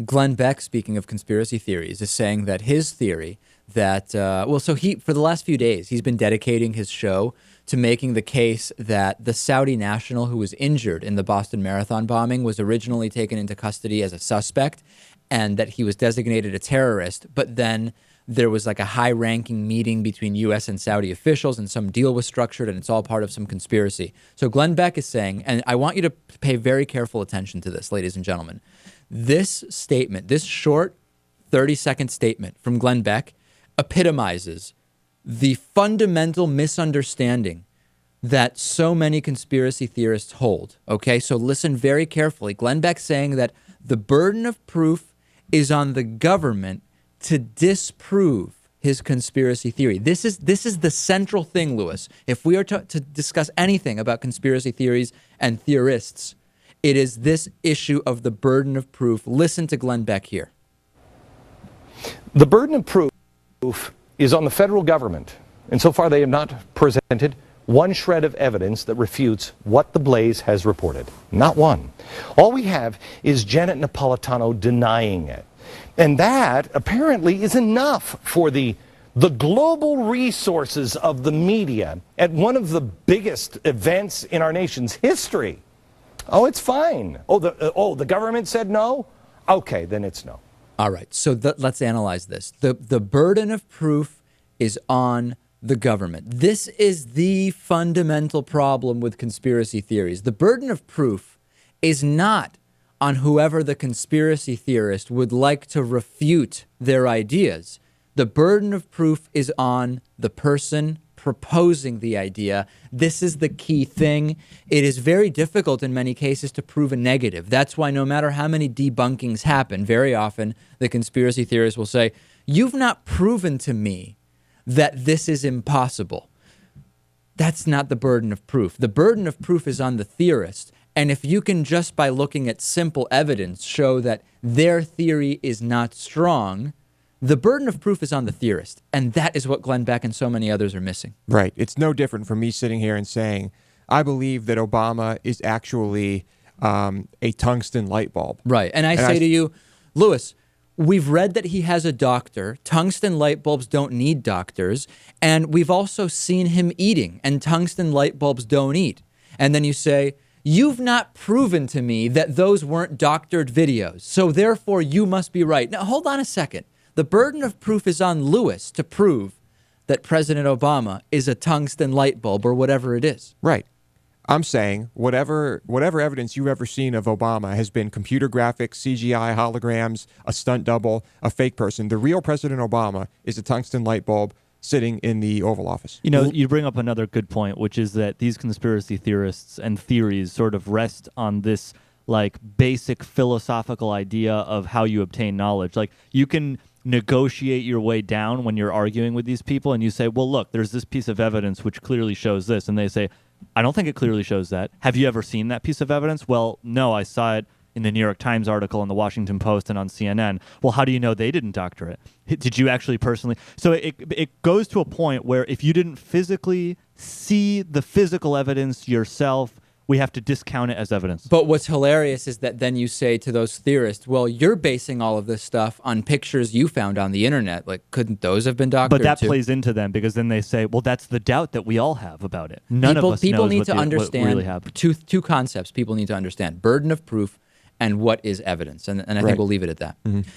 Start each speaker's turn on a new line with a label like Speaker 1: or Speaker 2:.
Speaker 1: Glenn Beck, speaking of conspiracy theories, is saying that his theory that, for the last few days, he's been dedicating his show to making the case that the Saudi national who was injured in the Boston Marathon bombing was originally taken into custody as a suspect and that he was designated a terrorist, but then there was like a high-ranking meeting between U.S. and Saudi officials and some deal was structured and it's all part of some conspiracy. So Glenn Beck is saying, and I want you to pay very careful attention to this, ladies and gentlemen, this statement, this short 30-second statement from Glenn Beck epitomizes the fundamental misunderstanding that so many conspiracy theorists hold. Okay, so listen very carefully. Glenn Beck saying that the burden of proof is on the government to disprove his conspiracy theory. This is the central thing, Lewis. If we are to discuss anything about conspiracy theories and theorists, it is this issue of the burden of proof. Listen to Glenn Beck here.
Speaker 2: The burden of proof is on the federal government, and so far they have not presented one shred of evidence that refutes what the Blaze has reported. Not one. All we have is Janet Napolitano denying it. And that apparently is enough for the global resources of the media at one of the biggest events in our nation's history. Oh, it's fine. The government said no? Okay, then it's no.
Speaker 1: All right, so let's analyze this. The burden of proof is on the government. This is the fundamental problem with conspiracy theories. The burden of proof is not on whoever the conspiracy theorist would like to refute their ideas. The burden of proof is on the person proposing the idea. This is the key thing. It is very difficult in many cases to prove a negative. That's why no matter how many debunkings happen, very often the conspiracy theorists will say, "You've not proven to me that this is impossible." That's not the burden of proof. The burden of proof is on the theorist. And if you can just by looking at simple evidence show that their theory is not strong, the burden of proof is on the theorist, and that is what Glenn Beck and so many others are missing.
Speaker 3: Right. It's no different from me sitting here and saying, I believe that Obama is actually a tungsten light bulb.
Speaker 1: Right. And I say to you, Lewis, we've read that he has a doctor. Tungsten light bulbs don't need doctors. And we've also seen him eating, and tungsten light bulbs don't eat. And then you say, you've not proven to me that those weren't doctored videos, so therefore you must be right. Now, hold on a second. The burden of proof is on Lewis to prove that President Obama is a tungsten light bulb or whatever it is.
Speaker 3: Right. I'm saying whatever evidence you've ever seen of Obama has been computer graphics, CGI, holograms, a stunt double, a fake person. The real President Obama is a tungsten light bulb sitting in the Oval Office.
Speaker 4: You know, you bring up another good point, which is that these conspiracy theorists and theories sort of rest on this like basic philosophical idea of how you obtain knowledge. Like you can negotiate your way down when you're arguing with these people and you say, well, look, there's this piece of evidence which clearly shows this. And they say, I don't think it clearly shows that. Have you ever seen that piece of evidence? Well, no, I saw it in the New York Times article, in the Washington Post, and on CNN. Well, how do you know they didn't doctor it? Did you actually personally? So it goes to a point where if you didn't physically see the physical evidence yourself, we have to discount it as evidence.
Speaker 1: But what's hilarious is that then you say to those theorists, well, you're basing all of this stuff on pictures you found on the internet. Like, couldn't those have been doctored
Speaker 4: But that
Speaker 1: too?
Speaker 4: plays into them because then they say, well, that's the doubt that we all have about it. None of us
Speaker 1: people
Speaker 4: knows
Speaker 1: need
Speaker 4: what
Speaker 1: to
Speaker 4: what
Speaker 1: understand
Speaker 4: really happened.
Speaker 1: two concepts people need to understand: burden of proof and what is evidence. And I think we'll leave it at that.